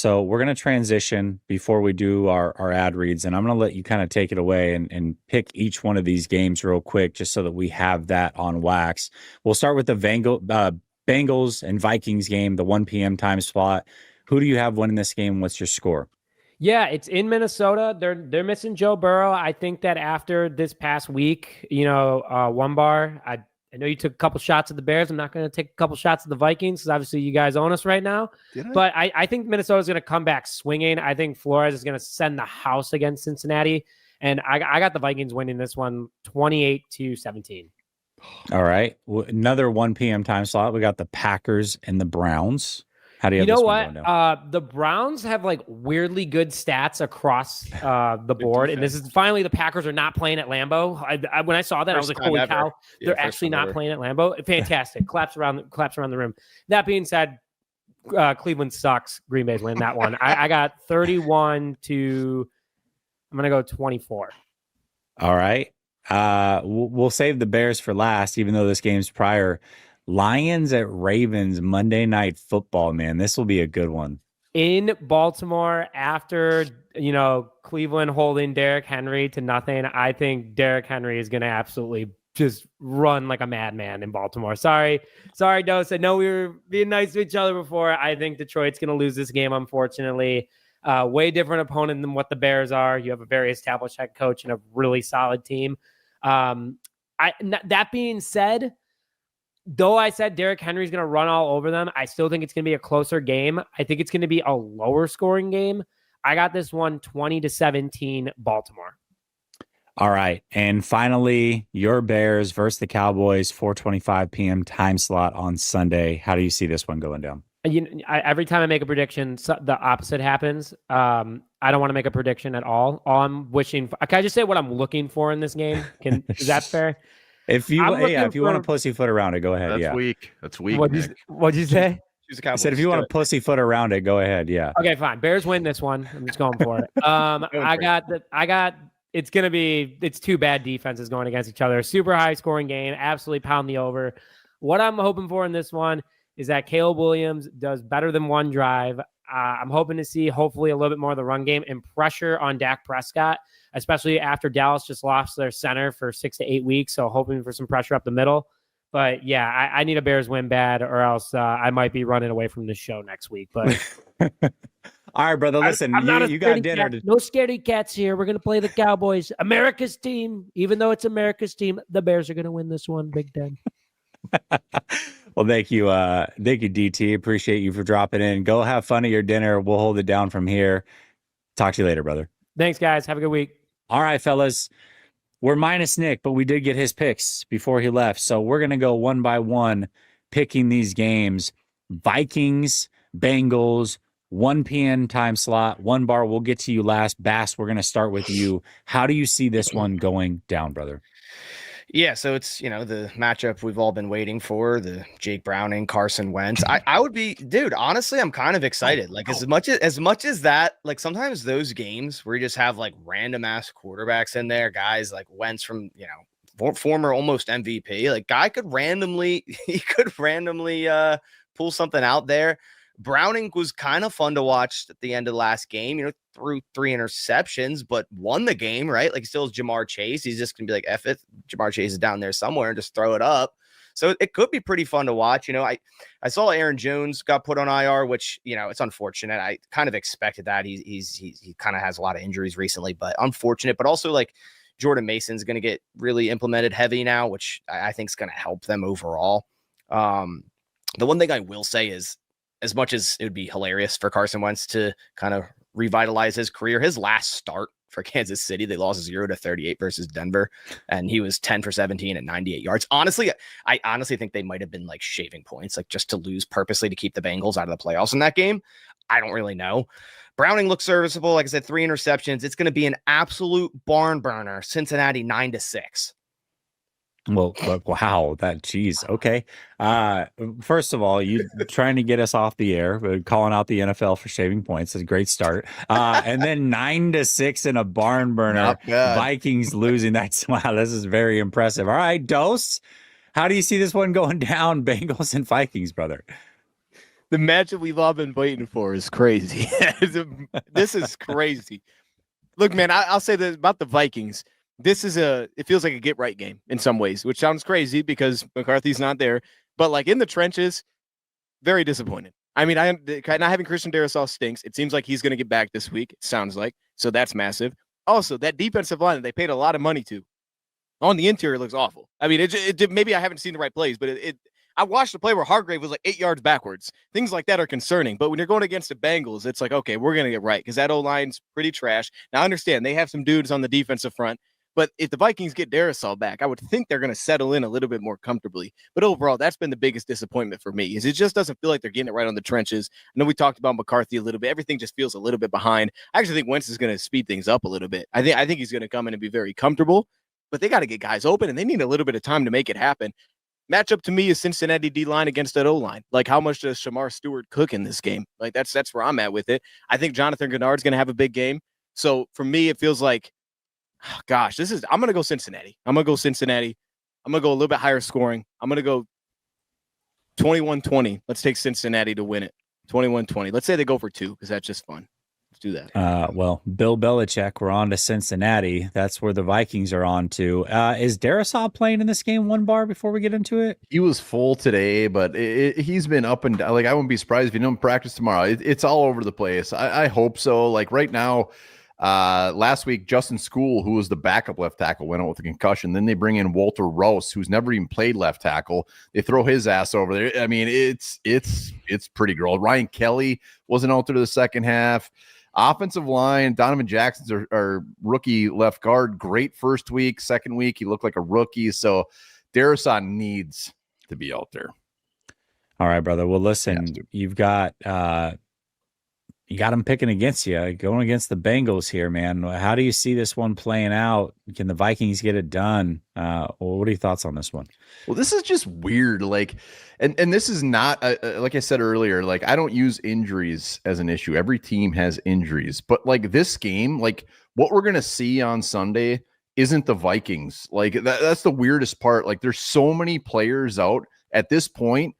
So we're going to transition before we do our ad reads, and I'm going to let you kind of take it away and pick each one of these games real quick, just so that we have that on wax. We'll start with the Bengals and Vikings game, the 1 p.m. time slot. Who do you have winning this game? What's your score? Yeah, it's in Minnesota. They're missing Joe Burrow. I think that after this past week, one bar. I know you took a couple shots at the Bears. I'm not going to take a couple shots at the Vikings because obviously you guys own us right now. But I think Minnesota's going to come back swinging. I think Flores is going to send the house against Cincinnati, and I got the Vikings winning this one 28-17. All right, another 1 p.m. time slot. We got the Packers and the Browns. How do you have this one going down? The Browns have like weirdly good stats across the board. And this is finally the Packers are not playing at Lambeau. When I saw that, I was like, holy cow, they're actually not playing at Lambeau. Fantastic. Claps around the room. That being said, Cleveland sucks. Green Bay's winning that one. I got 31 to, I'm going to go 24. All right. We'll save the Bears for last, even though this game's prior. Lions at Ravens Monday Night Football, man. This will be a good one. In Baltimore, after, Cleveland holding Derrick Henry to nothing, I think Derrick Henry is going to absolutely just run like a madman in Baltimore. Sorry, Dose. I know we were being nice to each other before. I think Detroit's going to lose this game, unfortunately. Way different opponent than what the Bears are. You have a very established head coach and a really solid team. That being said, though I said Derrick Henry's going to run all over them, I still think it's going to be a closer game. I think it's going to be a lower scoring game. I got this one 20-17 Baltimore. All right. And finally, your Bears versus the Cowboys, 4:25 p.m. time slot on Sunday. How do you see this one going down? Every time I make a prediction, the opposite happens. I don't want to make a prediction at all. All I'm wishing for, can I just say what I'm looking for in this game? Is that fair? If you want to pussyfoot around it, go ahead. That's weak. What'd you say? I said if you want to pussyfoot around it, go ahead. Yeah. Okay, fine. Bears win this one. I'm just going for it. It's two bad defenses going against each other. Super high scoring game. Absolutely pound the over. What I'm hoping for in this one is that Caleb Williams does better than one drive. I'm hoping to see hopefully a little bit more of the run game and pressure on Dak Prescott, especially after Dallas just lost their center for 6 to 8 weeks. So hoping for some pressure up the middle. But yeah, I need a Bears win bad, or else I might be running away from this show next week. But all right, brother, listen, you got dinner. No scaredy cats here. We're going to play the Cowboys, America's team. Even though it's America's team, the Bears are going to win this one, Big Ten. Well, thank you, DT. Appreciate you for dropping in. Go have fun at your dinner. We'll hold it down from here. Talk to you later, brother. Thanks, guys. Have a good week. All right, fellas. We're minus Nick, but we did get his picks before he left. So we're going to go one by one picking these games. Vikings, Bengals, 1 p.m. time slot. One bar, we'll get to you last. Bass, we're going to start with you. How do you see this one going down, brother? Yeah, so it's, the matchup we've all been waiting for, the Jake Browning, Carson Wentz. I would be, dude, honestly, I'm kind of excited. Like as much as that, like sometimes those games where you just have like random ass quarterbacks in there, guys like Wentz from, former almost MVP, like guy could randomly pull something out there. Browning was kind of fun to watch at the end of the last game, threw 3 interceptions, but won the game, right? Like still is Jamar Chase. He's just going to be like, F it. Jamar Chase is down there somewhere and just throw it up. So it could be pretty fun to watch. I saw Aaron Jones got put on IR, which, it's unfortunate. I kind of expected that. He kind of has a lot of injuries recently, but unfortunate, but also like Jordan Mason's going to get really implemented heavy now, which I think is going to help them overall. The one thing I will say is, as much as it would be hilarious for Carson Wentz to kind of revitalize his career, his last start for Kansas City, they lost 0-38 versus Denver, and he was 10 for 17 and 98 yards. Honestly, I honestly think they might have been like shaving points, like just to lose purposely to keep the Bengals out of the playoffs in that game. I don't really know. Browning looks serviceable. Like I said, 3 interceptions. It's going to be an absolute barn burner. Cincinnati 9-6. Well, wow, geez. Okay. First of all, you trying to get us off the air, calling out the NFL for shaving points is a great start. And then 9-6 in a barn burner. Vikings losing. Wow, this is very impressive. All right, Dose. How do you see this one going down? Bengals and Vikings, brother. The matchup we've all been waiting for is crazy. This is crazy. Look, man, I'll say this about the Vikings. It feels like a get right game in some ways, which sounds crazy because McCarthy's not there. But like in the trenches, very disappointed. I mean, not having Christian Darrisaw stinks. It seems like he's going to get back this week. It sounds like. So that's massive. Also, that defensive line that they paid a lot of money to on the interior looks awful. I mean, maybe I haven't seen the right plays, but I watched a play where Hargrave was like 8 yards backwards. Things like that are concerning. But when you're going against the Bengals, it's like, okay, we're going to get right because that O-line's pretty trash. Now, I understand they have some dudes on the defensive front, but if the Vikings get Darrisaw back, I would think they're going to settle in a little bit more comfortably. But overall, that's been the biggest disappointment for me is it just doesn't feel like they're getting it right on the trenches. I know we talked about McCarthy a little bit. Everything just feels a little bit behind. I actually think Wentz is going to speed things up a little bit. I think he's going to come in and be very comfortable, but they got to get guys open, and they need a little bit of time to make it happen. Matchup to me is Cincinnati D-line against that O-line. Like, how much does Shamar Stewart cook in this game? Like, that's where I'm at with it. I think Jonathan Gennard's going to have a big game. So, for me, it feels like, oh, gosh, I'm going to go Cincinnati. I'm going to go a little bit higher scoring. I'm going to go 21-20. Let's take Cincinnati to win it. 21-20. Let's say they go for 2 because that's just fun. Let's do that. Well, Bill Belichick, we're on to Cincinnati. That's where the Vikings are on to. Is Darrisaw playing in this game, one bar, before we get into it? He was full today, but he's been up and down. Like, I wouldn't be surprised if he don't practice tomorrow. It's all over the place. I hope so. Like right now, last week, Justin School, who was the backup left tackle, went out with a concussion. Then they bring in Walter Rouse, who's never even played left tackle. They throw his ass over there. I mean, it's pretty gross. Ryan Kelly wasn't out there the second half. Offensive line, Donovan Jackson's our rookie left guard. Great first week. Second week, he looked like a rookie. So Darrisaw needs to be out there. All right, brother. Well, listen, you've got him picking against you, going against the Bengals here, man. How do you see this one playing out? Can the Vikings get it done? What are your thoughts on this one? Well, this is just weird. Like, and this is not, like I said earlier, like I don't use injuries as an issue. Every team has injuries, but like this game, like what we're going to see on Sunday isn't the Vikings. Like that's the weirdest part. Like there's so many players out at this point.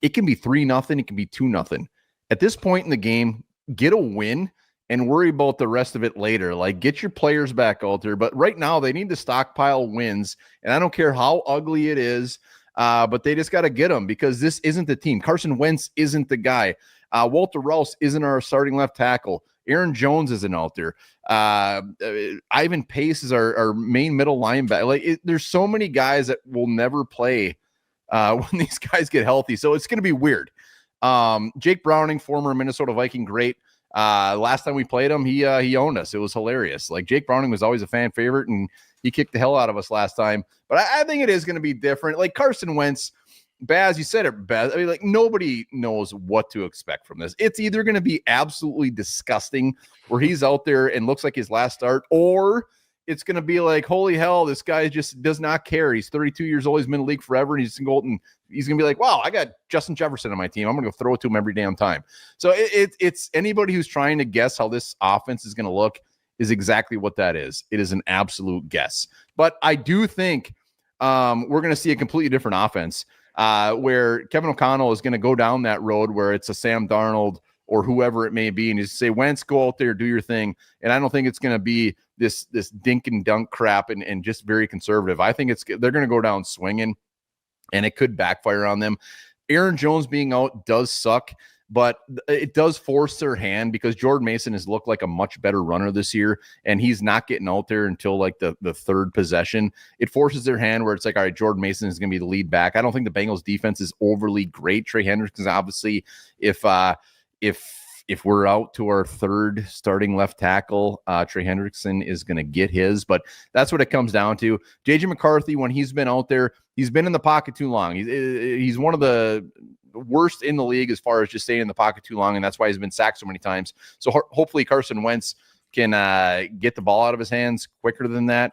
It can be 3-0. It can be 2-0. At this point in the game, get a win and worry about the rest of it later. Like get your players back out there. But right now they need to stockpile wins. And I don't care how ugly it is, but they just got to get them because this isn't the team. Carson Wentz isn't the guy. Walter Rouse isn't our starting left tackle. Aaron Jones isn't out there. Ivan Pace is our main middle linebacker. Like there's so many guys that will never play when these guys get healthy. So it's going to be weird. Jake Browning, former Minnesota Viking great. Last time we played him, he owned us. It was hilarious. Like Jake Browning was always a fan favorite, and he kicked the hell out of us last time. But I think it is going to be different. Like Carson Wentz, Baz, you said it, Baz. I mean, like nobody knows what to expect from this. It's either going to be absolutely disgusting, where he's out there and looks like his last start, or it's going to be like, holy hell, this guy just does not care. He's 32 years old. He's been in the league forever, and he's going to be like, wow, I got Justin Jefferson on my team. I'm going to go throw it to him every damn time. So it's anybody who's trying to guess how this offense is going to look is exactly what that is. It is an absolute guess. But I do think we're going to see a completely different offense where Kevin O'Connell is going to go down that road where it's a Sam Darnold or whoever it may be, and you say, Wentz, go out there, do your thing. And I don't think it's going to be this dink and dunk crap and just very conservative. I think they're going to go down swinging, and it could backfire on them. Aaron Jones being out does suck, but it does force their hand because Jordan Mason has looked like a much better runner this year, and he's not getting out there until like the third possession. It forces their hand where it's like, all right, Jordan Mason is going to be the lead back. I don't think the Bengals defense is overly great. Trey Hendrickson, obviously, if we're out to our third starting left tackle, Trey Hendrickson is going to get his, but that's what it comes down to. JJ McCarthy, when he's been out there, he's been in the pocket too long. He's one of the worst in the league as far as just staying in the pocket too long, and that's why he's been sacked so many times. So hopefully Carson Wentz can get the ball out of his hands quicker than that.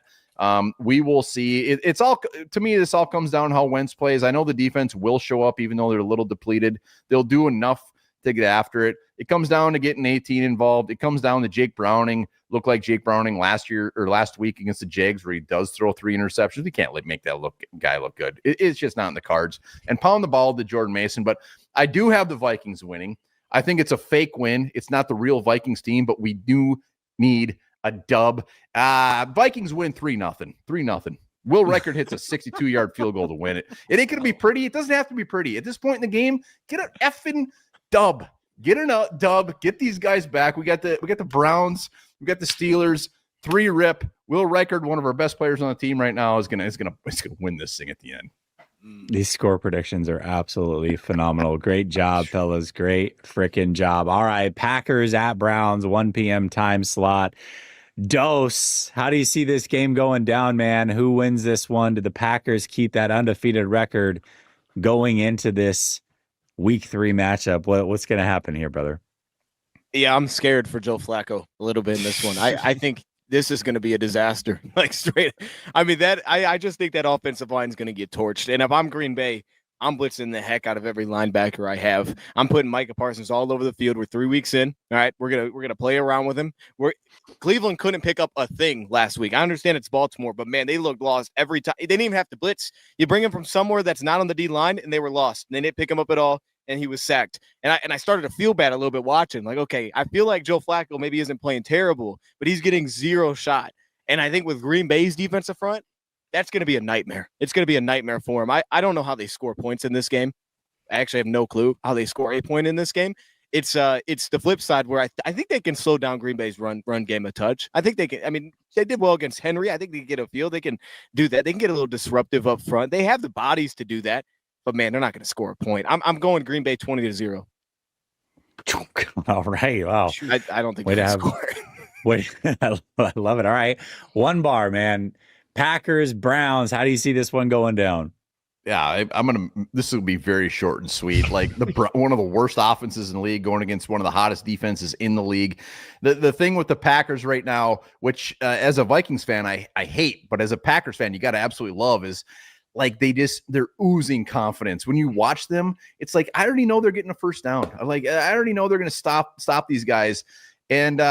We will see. It's all, to me, this all comes down how Wentz plays. I know the defense will show up even though they're a little depleted. They'll do enough to get after it. It comes down to getting 18 involved. It comes down to Jake Browning. Looked like Jake Browning last week against the Jags, where he does throw 3 interceptions. We can't make that guy look good. It's just not in the cards. And pound the ball to Jordan Mason. But I do have the Vikings winning. I think it's a fake win. It's not the real Vikings team, but we do need a dub. Vikings win 3-0. 3-0. Will Reichard hits a 62-yard field goal to win it. It ain't going to be pretty. It doesn't have to be pretty. At this point in the game, get an effing dub. Get a dub. Get these guys back. We got the Browns. We got the Steelers. 3-rip. Will Reichard, one of our best players on the team right now, is gonna win this thing at the end. These score predictions are absolutely phenomenal. Great job, fellas. Great freaking job. All right, Packers at Browns, 1 p.m. time slot. Dose, how do you see this game going down, man? Who wins this one? Do the Packers keep that undefeated record going into this week 3 matchup? What's going to happen here, brother? Yeah, I'm scared for Joe Flacco a little bit in this one. I think this is going to be a disaster. Like straight. I mean, I just think that offensive line is going to get torched. And if I'm Green Bay, I'm blitzing the heck out of every linebacker I have. I'm putting Micah Parsons all over the field. We're 3 weeks in. All right, we're gonna play around with him. Cleveland couldn't pick up a thing last week. I understand it's Baltimore, but man, they looked lost every time. They didn't even have to blitz. You bring him from somewhere that's not on the D line, and they were lost. And they didn't pick him up at all, and he was sacked. And I started to feel bad a little bit watching. Like, okay, I feel like Joe Flacco maybe isn't playing terrible, but he's getting 0 shot. And I think with Green Bay's defensive front, that's going to be a nightmare. It's going to be a nightmare for him. I don't know how they score points in this game. I actually have no clue how they score a point in this game. It's the flip side where I think they can slow down Green Bay's run game a touch. I think they can. I mean, they did well against Henry. I think they can get a feel. They can do that. They can get a little disruptive up front. They have the bodies to do that. But man, they're not going to score a point. I'm going Green Bay 20-0. All right. Wow. I don't think they can score. Wait, I love it. All right. 1 bar, man. Packers, Browns. How do you see this one going down? Yeah, this will be very short and sweet. Like one of the worst offenses in the league going against one of the hottest defenses in the league. The thing with the Packers right now, which as a Vikings fan, I hate, but as a Packers fan, you got to absolutely love, is like they're oozing confidence. When you watch them, it's like, I already know they're getting a first down. I already know they're going to stop these guys. And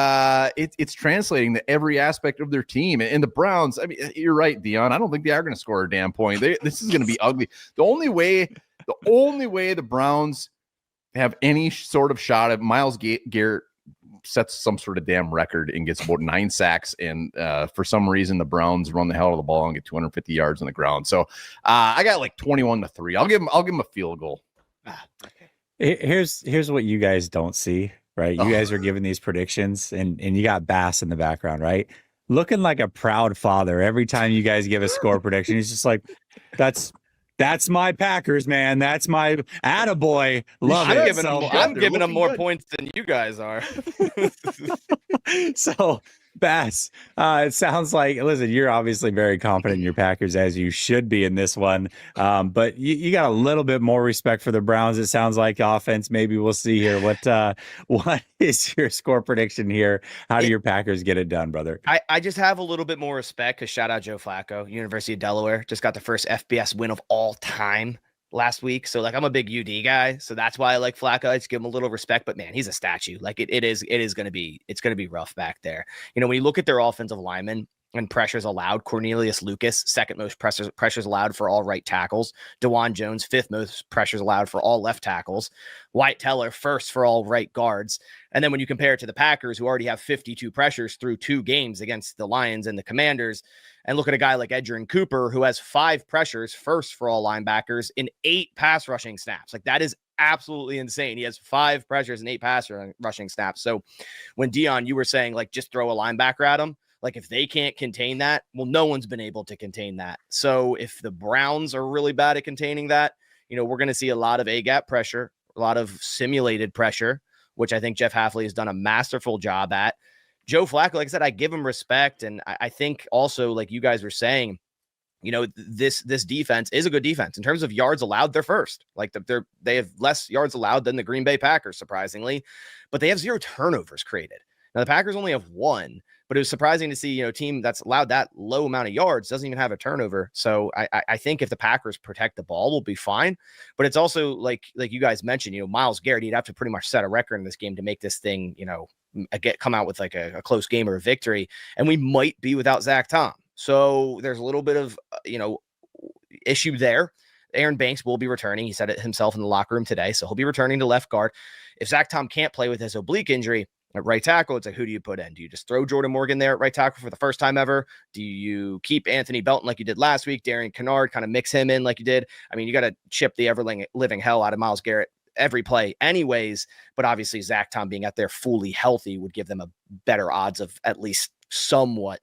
it's translating to every aspect of their team. And the Browns, I mean, you're right, Dion. I don't think they are going to score a damn point. This is going to be ugly. The only way the Browns have any sort of shot at Myles Garrett sets some sort of damn record and gets about 9 sacks. And for some reason, the Browns run the hell out of the ball and get 250 yards on the ground. So I got like 21-3. I'll give them a field goal. Okay. Here's what you guys don't see. Right. You guys are giving these predictions and you got Bass in the background, right? Looking like a proud father every time you guys give a score prediction. He's just like, that's my Packers, man. That's my attaboy. Love it. I'm giving them more points than you guys are. So Bass, it sounds like, listen, you're obviously very confident in your Packers, as you should be in this one. But you got a little bit more respect for the Browns. It sounds like offense. Maybe we'll see here. What is your score prediction here? How do your Packers get it done, brother? I just have a little bit more respect because shout out Joe Flacco, University of Delaware, just got the first FBS win of all time last week. So like, I'm a big UD guy. So that's why I like Flacco. I just give him a little respect, but man, he's a statue. Like it's going to be rough back there. You know, when you look at their offensive linemen and pressures allowed, Cornelius Lucas, 2nd most pressures allowed for all right tackles. DeJuan Jones, 5th most pressures allowed for all left tackles. Wyatt Teller, 1st for all right guards. And then when you compare it to the Packers, who already have 52 pressures through 2 games against the Lions and the Commanders, and look at a guy like Edgerrin Cooper, who has 5 pressures, 1st for all linebackers, in 8 pass rushing snaps. Like, that is absolutely insane. He has 5 pressures and 8 pass rushing snaps. So when Dion, you were saying, like, just throw a linebacker at him, like, if they can't contain that, well, no one's been able to contain that. So if the Browns are really bad at containing that, you know, we're going to see a lot of A-gap pressure, a lot of simulated pressure, which I think Jeff Hafley has done a masterful job at. Joe Flacco, like I said, I give him respect. And I think also, like you guys were saying, you know, this defense is a good defense. In terms of yards allowed, they're first. Like they have less yards allowed than the Green Bay Packers, surprisingly, but they have 0 turnovers created. Now the Packers only have one, but it was surprising to see, a team that's allowed that low amount of yards doesn't even have a turnover. So I think if the Packers protect the ball, we'll be fine. But it's also like you guys mentioned, Myles Garrett, he'd have to pretty much set a record in this game to make this thing, come out with like a close game or a victory. And we might be without Zach Tom. So there's a little bit of, issue there. Aaron Banks will be returning. He said it himself in the locker room today. So he'll be returning to left guard. If Zach Tom can't play with his oblique injury at right tackle, it's like, who do you put in? Do you just throw Jordan Morgan there at right tackle for the first time ever? Do you keep Anthony Belton like you did last week? Darian Kennard, kind of mix him in like you did? I mean, you got to chip the ever-living hell out of Myles Garrett every play anyways, but obviously Zach Tom being out there fully healthy would give them a better odds of at least somewhat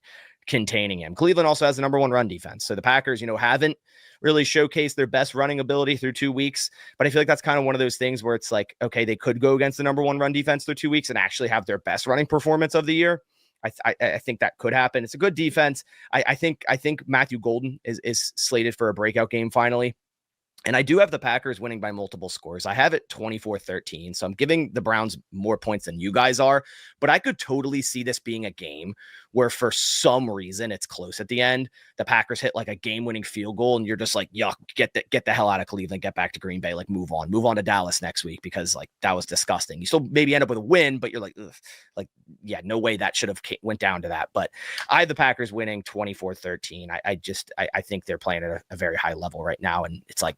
containing him. Cleveland also has the number one run defense. So the Packers, haven't really showcased their best running ability through 2 weeks, but I feel like that's kind of one of those things where it's like, okay, they could go against the number one run defense through 2 weeks and actually have their best running performance of the year. I think that could happen. It's a good defense. I think Matthew Golden is slated for a breakout game finally. And I do have the Packers winning by multiple scores. I have it 24-13. So I'm giving the Browns more points than you guys are. But I could totally see this being a game where for some reason it's close at the end. The Packers hit like a game-winning field goal, and you're just like, yuck, get the hell out of Cleveland, get back to Green Bay, like move on to Dallas next week because like that was disgusting. You still maybe end up with a win, but you're like, ugh, like, yeah, no way that should have went down to that. But I have the Packers winning 24-13. I think they're playing at a very high level right now, and it's like,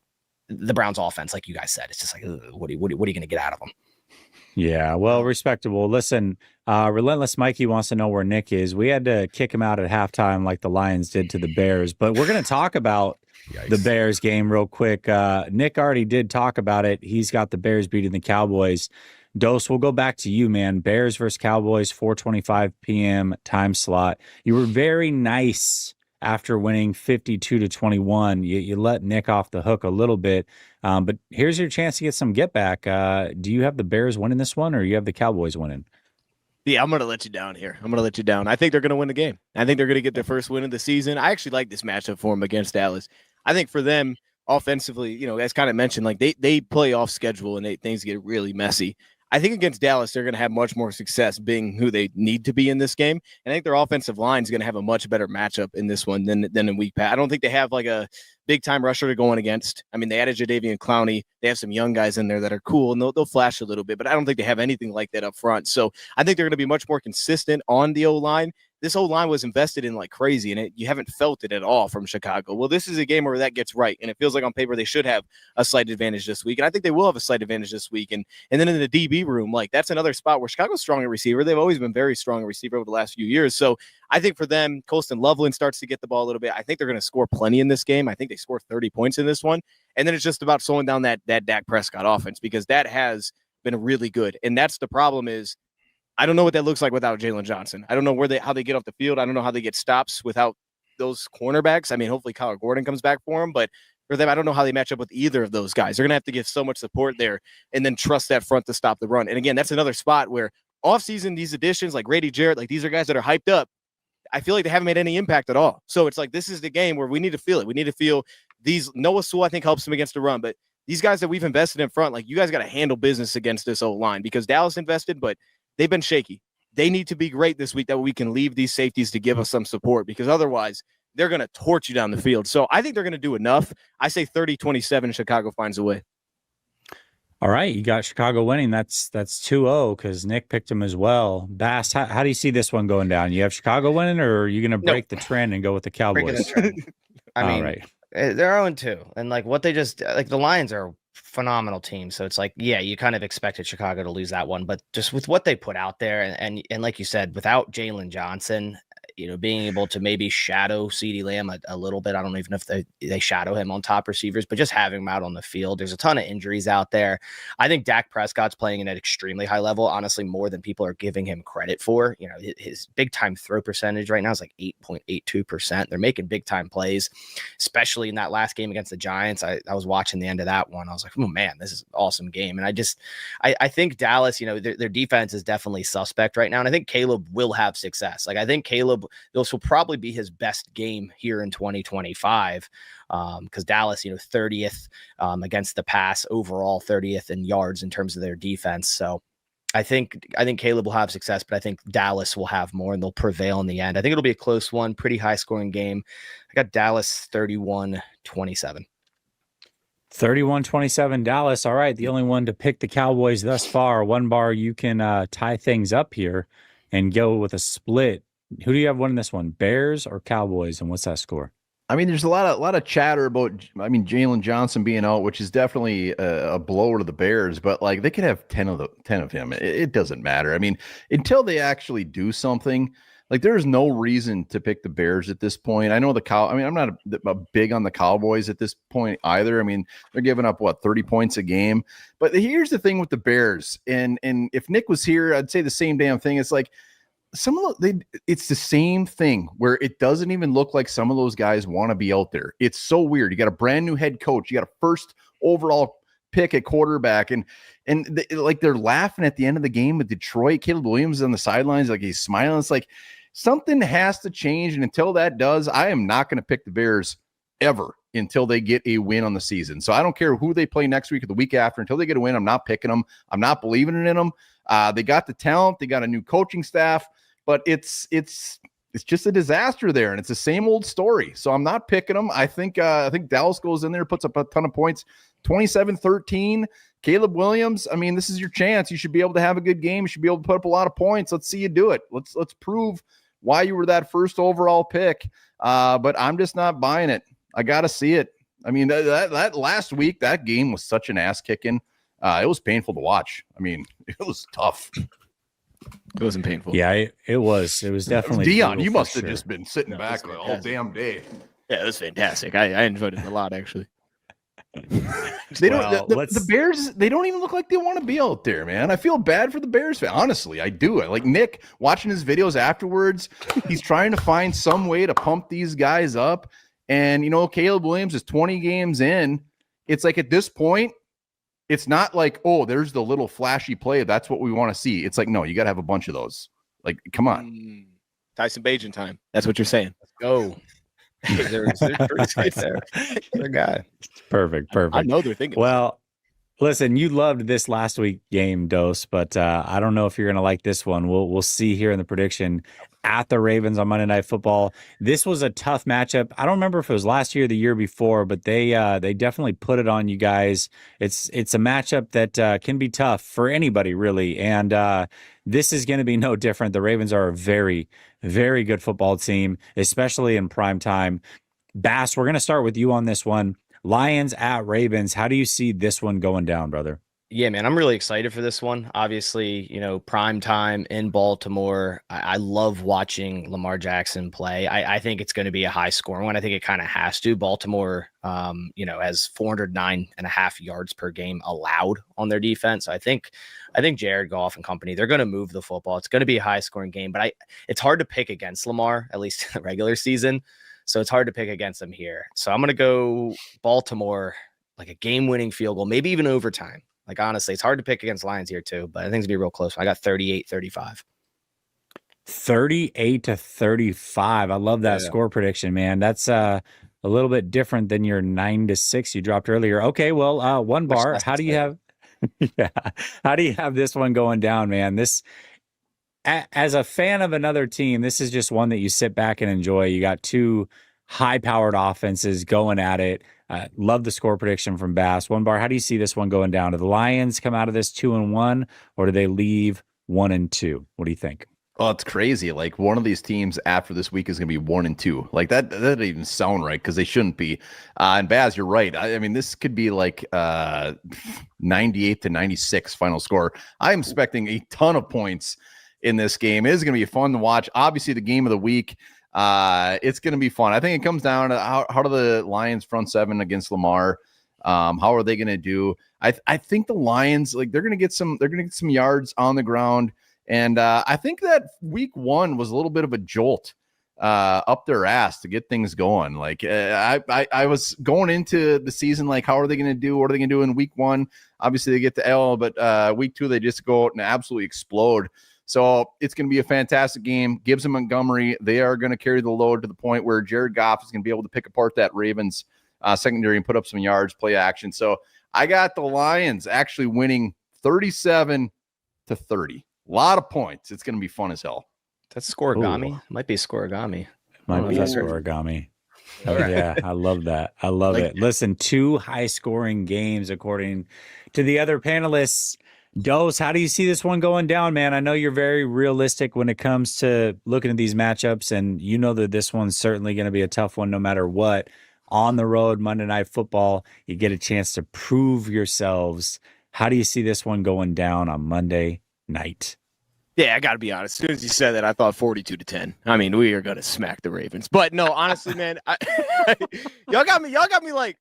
the Browns offense, like you guys said, it's just like, what are you going to get out of them? Yeah, well, respectable. Listen, Relentless Mikey wants to know where Nick is. We had to kick him out at halftime like the Lions did to the Bears, but we're going to talk about the Bears game real quick. Nick already did talk about it. He's got the Bears beating the Cowboys. Dose, we'll go back to you, man. Bears versus Cowboys, 4:25 p.m. time slot. You were very nice after winning 52-21. You let Nick off the hook a little bit, but here's your chance to get some get back. Do you have the Bears winning this one, or you have the Cowboys winning? Yeah, I'm going to let you down here. I think they're going to win the game. I think they're going to get their first win of the season. I actually like this matchup for them against Dallas. I think for them, offensively, as kind of mentioned, like they play off schedule and things get really messy. I think against Dallas, they're going to have much more success being who they need to be in this game. And I think their offensive line is going to have a much better matchup in this one than in week past. I don't think they have like a big-time rusher to go in against. I mean, they added Jadeveon Clowney. They have some young guys in there that are cool, and they'll flash a little bit. But I don't think they have anything like that up front. So I think they're going to be much more consistent on the O-line. This O-line was invested in like crazy, and you haven't felt it at all from Chicago. Well, this is a game where that gets right, and it feels like on paper they should have a slight advantage this week, and I think they will have a slight advantage this week. And then in the DB room, like that's another spot where Chicago's strong at receiver. They've always been very strong at receiver over the last few years. So I think for them, Colston Loveland starts to get the ball a little bit. I think they're going to score plenty in this game. I think they score 30 points in this one, and then it's just about slowing down that Dak Prescott offense because that has been really good, and that's the problem is. I don't know what that looks like without Jalen Johnson. I don't know how they get off the field. I don't know how they get stops without those cornerbacks. I mean, hopefully Kyler Gordon comes back for them, but for them, I don't know how they match up with either of those guys. They're going to have to give so much support there and then trust that front to stop the run. And again, that's another spot where offseason, these additions like Grady Jarrett, like these are guys that are hyped up. I feel like they haven't made any impact at all. So it's like, this is the game where we need to feel it. We need to feel these. Noah Sewell, I think, helps them against the run, but these guys that we've invested in front, like you guys got to handle business against this O-line because Dallas invested, but they've been shaky. They need to be great this week that we can leave these safeties to give us some support because otherwise they're going to torch you down the field. So I think they're going to do enough. I say 30-27, Chicago finds a way. All right, you got Chicago winning. That's 2-0 because Nick picked them as well. Bass, how do you see this one going down? You have Chicago winning, or are you going to break the trend and go with the Cowboys? I mean, all right. They're 0-2, and like what they just like the Lions are a phenomenal team. So it's like, yeah, you kind of expected Chicago to lose that one, but just with what they put out there, and like you said, without Jalen Johnson, being able to maybe shadow CeeDee Lamb a little bit. I don't even know if they shadow him on top receivers, but just having him out on the field. There's a ton of injuries out there. I think Dak Prescott's playing at an extremely high level, honestly, more than people are giving him credit for. His big time throw percentage right now is like 8.82%. They're making big time plays, especially in that last game against the Giants. I was watching the end of that one. I was like, oh man, this is an awesome game. And I think Dallas, their defense is definitely suspect right now. And I think Caleb will have success. Like I think Caleb, this will probably be his best game here in 2025 because Dallas, 30th against the pass, overall 30th in yards in terms of their defense. So I think Caleb will have success, but I think Dallas will have more and they'll prevail in the end. I think it'll be a close one, pretty high scoring game. I got Dallas 31-27. 31-27 Dallas. All right. The only one to pick the Cowboys thus far. One bar, you can tie things up here and go with a split. Who do you have winning this one? Bears or Cowboys? And what's that score? I mean, there's a lot of chatter about, Jalen Johnson being out, which is definitely a blow to the Bears, but like they could have 10 of him. It doesn't matter. I mean, until they actually do something, like there's no reason to pick the Bears at this point. I know I'm not a big on the Cowboys at this point either. I mean, they're giving up 30 points a game. But here's the thing with the Bears, and if Nick was here, I'd say the same damn thing. It's like it's the same thing where it doesn't even look like some of those guys want to be out there. It's so weird. You got a brand new head coach. You got a first overall pick at quarterback, and they're laughing at the end of the game with Detroit. Caleb Williams is on the sidelines, like he's smiling. It's like something has to change, and until that does, I am not going to pick the Bears ever until they get a win on the season. So I don't care who they play next week or the week after. Until they get a win, I'm not picking them. I'm not believing in them. They got the talent. They got a new coaching staff. But it's just a disaster there, and it's the same old story. So I'm not picking them. I think Dallas goes in there, puts up a ton of points, 27-13. Caleb Williams, I mean, this is your chance. You should be able to have a good game. You should be able to put up a lot of points. Let's see you do it. Let's prove why you were that first overall pick. But I'm just not buying it. I got to see it. I mean, that last week, that game was such an ass kicking. It was painful to watch. I mean, it was tough. It wasn't painful. Yeah, it was definitely Dion. You must have just been sitting back all damn day. Yeah, it was fantastic. I enjoyed it a lot, actually. The Bears, they don't even look like they want to be out there, man. I feel bad for the Bears fan. Honestly, I do. I like Nick watching his videos afterwards. He's trying to find some way to pump these guys up. And, Caleb Williams is 20 games in. It's like at this point, it's not like, oh, there's the little flashy play. That's what we want to see. It's like, no, you got to have a bunch of those. Like, come on. Tyson Bagent time. That's what you're saying. Let's go. Their guy. Perfect. I know they're thinking. Well, listen, you loved this last week game, Dose, but I don't know if you're going to like this one. We'll see here in the prediction at the Ravens on Monday Night Football. This was a tough matchup. I don't remember if it was last year or the year before, but they definitely put it on you guys. It's a matchup that can be tough for anybody, really. And this is going to be no different. The Ravens are a very, very good football team, especially in prime time. Bass, we're going to start with you on this one. Lions at Ravens. How do you see this one going down, brother? Yeah, man, I'm really excited for this one. Obviously, prime time in Baltimore. I love watching Lamar Jackson play. I think it's going to be a high scoring one. I think it kind of has to. Baltimore, has 409.5 yards per game allowed on their defense. I think Jared Goff and company, they're going to move the football. It's going to be a high scoring game, but it's hard to pick against Lamar, at least in the regular season. So it's hard to pick against them here. So I'm going to go Baltimore, like a game-winning field goal, maybe even overtime. Like, honestly, it's hard to pick against Lions here, too, but I think it's going to be real close. I got 38-35. 38-35. I love that score prediction, man. That's a little bit different than your 9-6 you dropped earlier. Okay, well, one bar. How do you have how do you have this one going down, man? This, as a fan of another team, this is just one that you sit back and enjoy. You got two high-powered offenses going at it. Love the score prediction from Bass. One bar, how do you see this one going down? Do the Lions come out of this 2-1, or do they leave 1-2? What do you think? Oh, it's crazy. Like, one of these teams after this week is going to be 1-2. Like, that doesn't even sound right, because they shouldn't be. And Baz, you're right. I mean, this could be like 98-96 final score. I'm expecting a ton of points in this game. It is going to be fun to watch. Obviously, the game of the week. It's going to be fun. I think it comes down to how do the Lions front seven against Lamar? How are they going to do? I think the Lions, like, they're going to get some yards on the ground. And I think that week one was a little bit of a jolt up their ass to get things going. Like, I was going into the season, like, how are they going to do? What are they going to do in week one? Obviously, they get the L, but week two, they just go out and absolutely explode. So it's going to be a fantastic game. Gibbs and Montgomery, they are going to carry the load to the point where Jared Goff is going to be able to pick apart that Ravens secondary and put up some yards, play action. So I got the Lions actually winning 37-24. to 30. A lot of points. It's going to be fun as hell. That's scoregami. Ooh. Might be scoregami. Might be that's origami. All right. Yeah, I love that. I love Like it. Listen, 2 high-scoring games according to the other panelists. Dose, how do you see this one going down, man? I know you're very realistic when it comes to looking at these matchups, and you know that this one's certainly going to be a tough one no matter what. On the road, Monday Night Football, you get a chance to prove yourselves. How do you see this one going down on Monday night? Yeah, I got to be honest. As soon as you said that, I thought 42-10. I mean, we are going to smack the Ravens. But no, honestly, man, y'all got me like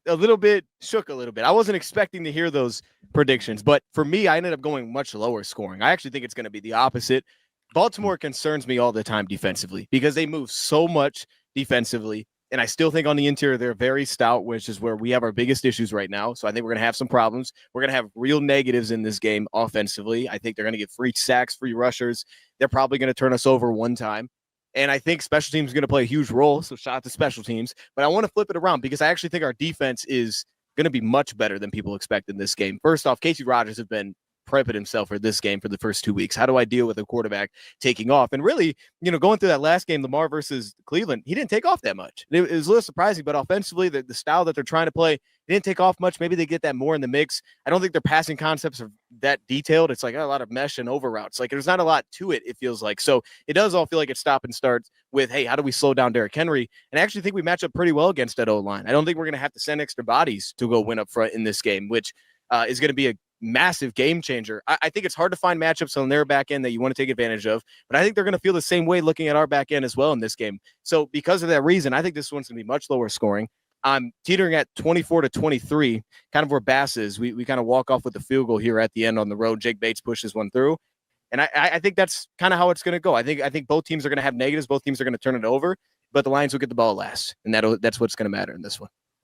a little bit shook a little bit. I wasn't expecting to hear those predictions, but for me, I ended up going much lower scoring. I actually think it's going to be the opposite. Baltimore concerns me all the time defensively because they move so much defensively. And I still think on the interior, they're very stout, which is where we have our biggest issues right now. So I think we're going to have some problems. We're going to have real negatives in this game offensively. I think they're going to get free sacks, free rushers. They're probably going to turn us over one time. And I think special teams is going to play a huge role. So shout out to special teams. But I want to flip it around because I actually think our defense is going to be much better than people expect in this game. First off, Casey Rogers has been prepping himself for this game for the first 2 weeks. How do I deal with a quarterback taking off? And really, going through that last game, Lamar versus Cleveland, he didn't take off that much. It was a little surprising, but offensively, the style that they're trying to play, they didn't take off much. Maybe they get that more in the mix. I don't think their passing concepts are that detailed. It's like a lot of mesh and over routes. Like there's not a lot to it, it feels like. So it does all feel like it's stop and starts with, hey, how do we slow down Derrick Henry? And I actually think we match up pretty well against that O-line. I don't think we're going to have to send extra bodies to go win up front in this game, which is going to be a massive game changer. I think it's hard to find matchups on their back end that you want to take advantage of, but I think they're going to feel the same way looking at our back end as well in this game. So because of that reason, I think this one's going to be much lower scoring. I'm teetering at 24-23, kind of where Bass is. We kind of walk off with the field goal here at the end on the road. Jake Bates pushes one through. And I think that's kind of how it's going to go. I think both teams are going to have negatives. Both teams are going to turn it over, but the Lions will get the ball last. And that's what's going to matter in this one.